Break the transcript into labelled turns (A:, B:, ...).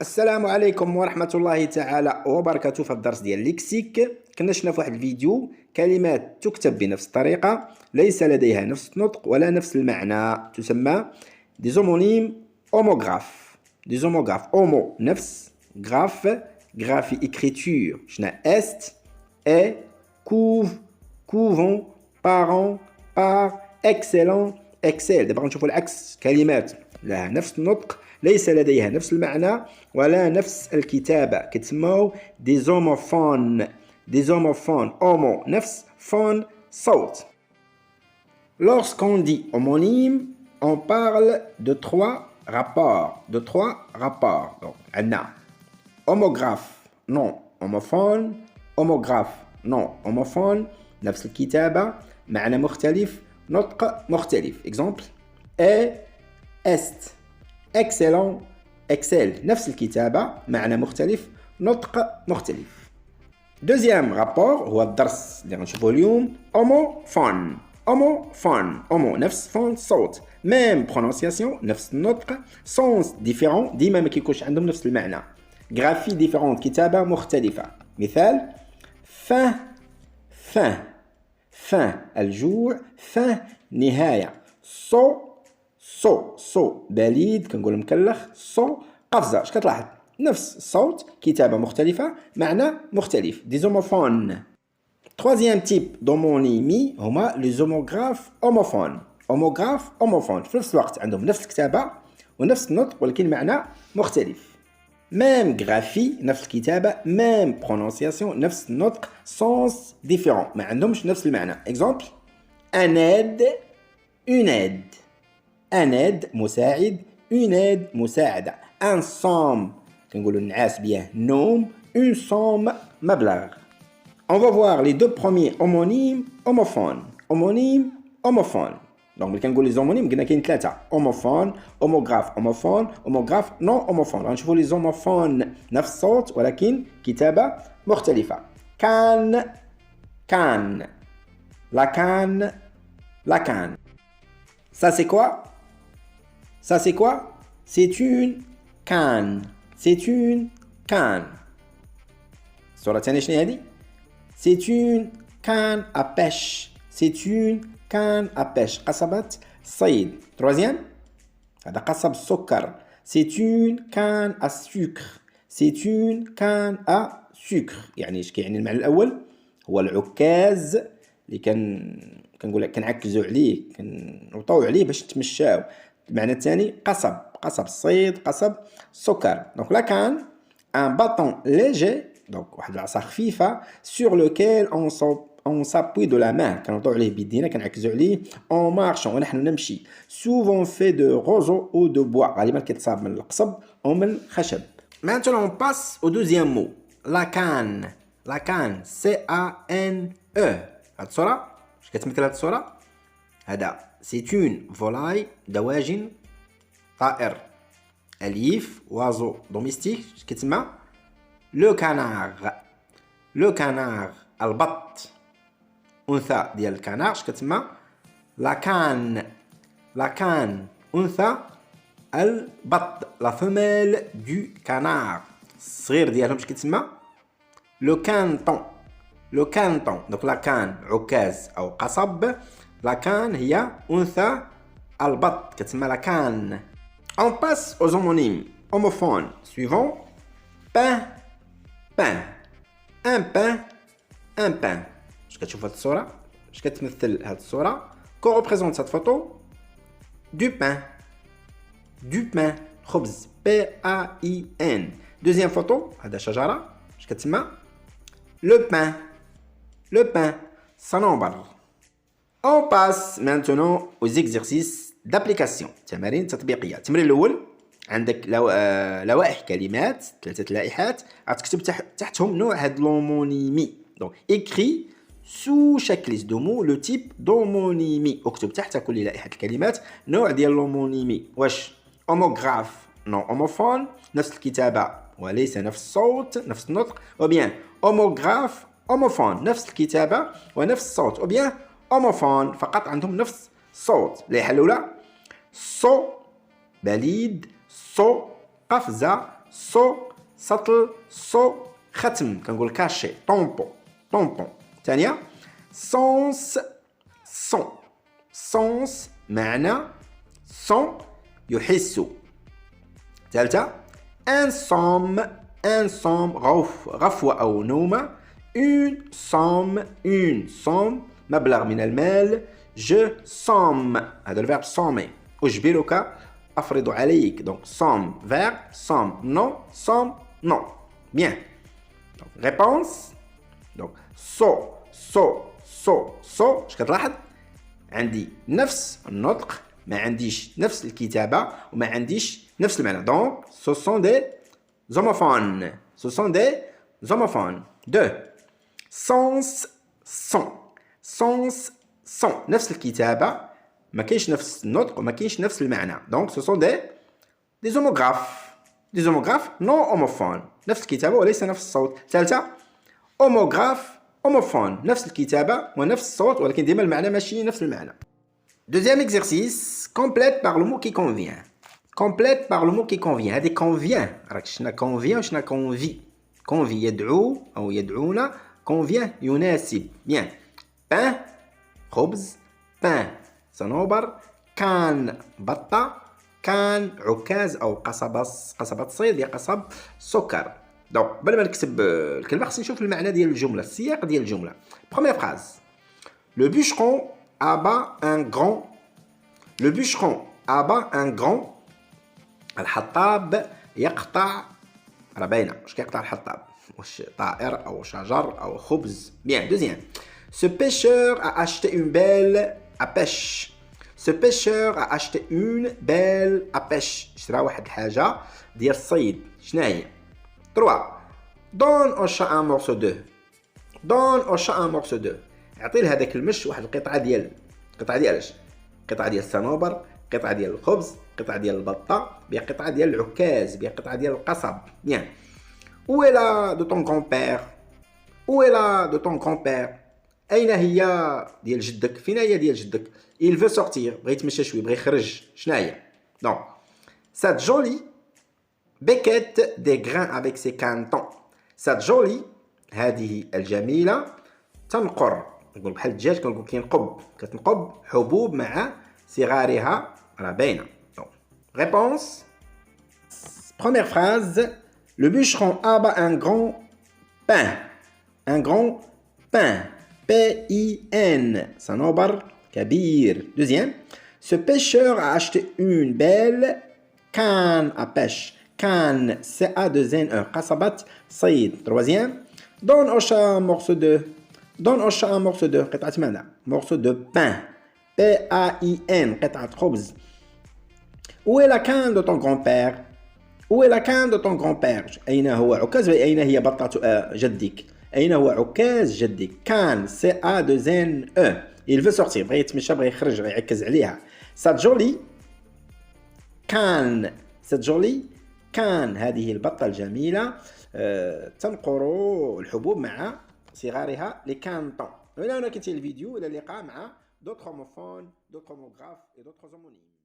A: السلام عليكم ورحمة الله تعالى وبركاته. في الدرس ديال ليكسيك كنا شفنا في واحد الفيديو كلمات تكتب بنفس الطريقة ليس لديها نفس النطق ولا نفس المعنى، تسمى دي زومونيم اوموغراف. دي زوموغراف، اومو نفس، غراف غرافي écriture، شنا est est couve couvent parent par excellent excel. دابا غنشوفوا العكس، كلمات لها نفس النطق ليس لديها نفس المعنى ولا نفس الكتابة، كتسموا دي زوموفون. دي زوموفون، اومو نفس، فون صوت. Lorsqu'on dit homonyme, on parle de trois rapports. De trois rapports. Donc, عندنا homographe non homophone، homographe non homophone، نفس الكتابة، معنى مختلف، نطق مختلف. Exemple est excellent excel، نفس الكتابة، معنى مختلف، نطق مختلف. Deuxième rapport هو الدرس اللي غنشوفوه اليوم، homophone. homophone، homo نفس، فون صوت، même prononciation نفس النطق، sens différent ديما ما كيكونش عندهم نفس المعنى، graphie différente كتابة مختلفة. مثال fin fin fin الجوع، fin نهاية، صو بليد كنقول مكلخ، قفزة. اش كتلاحظ؟ نفس الصوت، كتابة مختلفة، معنى مختلف. دي زوموفون. Troisième type d'homonymie هما لي زوموغراف هوموفون. هوموغراف هوموفون في نفس الوقت عندهم نفس الكتابة ونفس النطق ولكن معنى مختلف. ميم غرافي نفس الكتابة، ميم برونونسياسيون نفس النطق، سونس ديفيرون ما عندهمش نفس المعنى. اكزومبل ان ايد اون ايد. ان ايد مساعد، اون ايد مساعدة. ان صوم كنقولوا النعاس بيه نوم، اون صوم مبلغ. On va voir les deux premiers homonymes homophones. Homonyme, homophone. Donc, ملي كنقول لي زومونيم قلنا كاين ثلاثة، homophone, homographe homophone, homographe non homophone. غنشوفوا لي زوموفون نفس الصوت ولكن كتابة مختلفة. كان la canne. Ça c'est quoi? C'est une canne. C'est une canne. الصورة الثانية شنو هادي؟ C'est une canne à pêche. C'est une canne à pêche. قصبة صيد. Troisième. هذا قصب السكر. C'est une canne à sucre. C'est une canne à sucre. يعني اش كيعني المعنى الأول؟ هو العكاز اللي كنقول لك كنعكزوا عليه، كنوطوا عليه باش نتمشاو. المعنى الثاني قصب الصيد، قصب السكر. Donc la canne, un bâton léger. Donc واحد العصا خفيفة sur lequel on s'appuie de la main، كنوطوا عليه بيدينا، كنعكزوا عليه en marchant ونحن نمشي. souvent fait de roseau ou de bois، غالبا كيتصاب من القصب أو من الخشب. Maintenant on passe au deuxième mot، la canne. la canne C-A-N-E. هاد الصورة اش كتمثل هاد الصورة؟ هذا c'est une volaille، دواجن، طائر أليف، oiseau domestique، اش كتسمى؟ لو كانار البط، انثى ديال الكنار، اش كتسمى؟ لا كان انثى البط، لا فيميل دو كانار، الصغير ديالهم اش كتسمى؟ لو كانطون. دونك لا كان عكاز او قصب، لا كان هي انثى البط كتسمى لا كان. On passe aux homonymes homophones suivants. pain. un pain. اش كتشوف هاد الصورة؟ اش كتمثل هاد الصورة؟ كو ريبريزونت هاد فوتو؟ دو بان خبز، بي ا اي ان. دوزيام فوتو هذا شجرة، اش كتسمى؟ لو بان صنوبر. On passe maintenant aux exercices d'application، تمارين تطبيقية. التمرين الأول عندك لوائح كلمات، ثلاثة لائحات، غتكتب تحتهم نوع هاد لومونيمي. دونك écris sous chaque liste de mots le type d'homonymie. اكتب تحت كل لائحة الكلمات نوع ديال لومونيمي. واش homographe non homophone نفس الكتابة وليس نفس الصوت نفس النطق، ou bien homographe homophone نفس الكتابة ونفس الصوت، ou bien homophone فقط عندهم نفس الصوت. اللائحة الأولى صو بليد، صو قفزة، سو سطل سو ختم كنقول كاشي طومبون ثانية سونس سون سونس معنى سون يحس ثالثة ان صوم غفوة أو نومة une somme مبلغ من المال je somme هذا الفيرب صومي أجبرك أفرض عليك donc somme verbe somme non bien donc, réponse donc so اش كتلاحظ عندي نفس النطق ما عنديش نفس الكتابة وما عنديش نفس المعنى donc ce sont des homophones 2 sens son نفس الكتابة ما كاينش نفس النطق وما كاينش نفس المعنى donc ce sont des homographes non homophones نفس الكتابة وليس نفس الصوت ثالثة homophone نفس الكتابة ونفس الصوت ولكن ديما المعنى ماشي نفس المعنى deuxième exercice complète par le mot qui convient هذه convient راك شنا convient وشنا convie يدعو أو يدعونا convient يناسب bien pain خبز pain صنوبر كان بطة كان عكاز أو قصبة صيد يا قصب سكر دونك قبل ما نكتب الكلمة خصني نشوف المعنى ديال الجملة السياق ديال الجملة première phrase le bûcheron abat un grand الحطاب يقطع راه باينة واش كيقطع الحطاب واش طائر أو شجر أو خبز bien deuxième ce pêcheur a acheté une belle à pêche اشترى واحد الحاجة ديال الصيد شنو هي 3 donne au chat un morceau d'œuf اعطي لهذاك المش واحد القطعة ديال اش قطعة ديال الصنوبر قطعة ديال الخبز قطعة ديال البطة بقطعة ديال العكاز بقطعة ديال القصب bien où est la de ton grand-père أين هي ديال جدك فين هي ديال جدك il veut sortir بغى يتمشى شوي بغى يخرج شنو هي donc cette jolie becquette des grains avec ses cantons cette jolie هذه الجميلة تنقر نقول بحال الدجاج كنقول كتنقب حبوب مع صغارها راه باينة donc réponse première phrase le bûcheron abat un grand pain P-I-N صنوبر كبير deuxième ce pêcheur a acheté une belle canne à pêche canne C-A-2-N-E قصبة صيد troisième donne au chat un morceau de قطعة ماذا morceau de pain P-A-I-N قطعة خبز où est la canne de ton grand-père أين هو عكاز أين هي بطة جدك أين هو عكاز جدك كان C-A-2-N-E il veut sortir بغى يتمشى بغى يخرج بغى يعكز عليها cette jolie كان هذه البطة الجميلة تنقر الحبوب مع صغارها لي كانطون هنا كنتهي الفيديو إلى اللقاء مع d'autres homophones d'autres homographes et d'autres homonymes